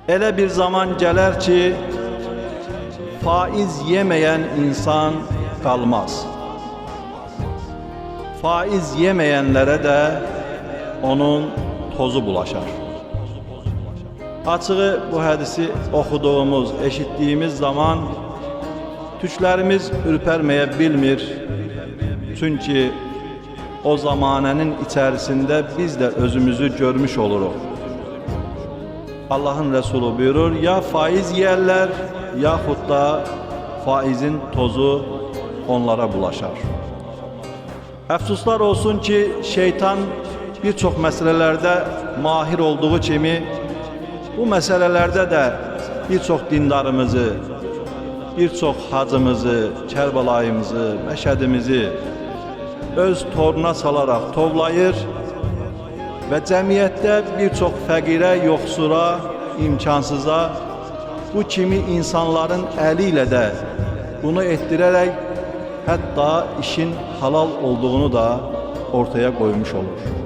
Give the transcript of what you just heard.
Elə bir zaman gələr ki, faiz yeməyən insan qalmaz. Faiz yeməyənlərə də onun tozu bulaşar. Açığı bu hədisi oxuduğumuz, eşitdiyimiz zaman tüklərimiz ürpərməyə bilmir. Çünki o zamanənin içərisində biz də özümüzü görmüş oluruq. Allah'ın Resulü buyurur, ya faiz yiyərlər, yaxud da faizin tozu onlara bulaşar. Əfsuslar olsun ki, şeytan bir çox məsələlərdə mahir olduğu kimi, bu məsələlərdə də bir çox dindarımızı, bir çox hacımızı, Kərbəlayımızı, Məşədimizi öz toruna salaraq tovlayır və cəmiyyətdə bir çox fəqirə, yoxsura, imkansıza bu kimi insanların əli ilə də bunu etdirərək hətta işin halal olduğunu da ortaya koymuş olur.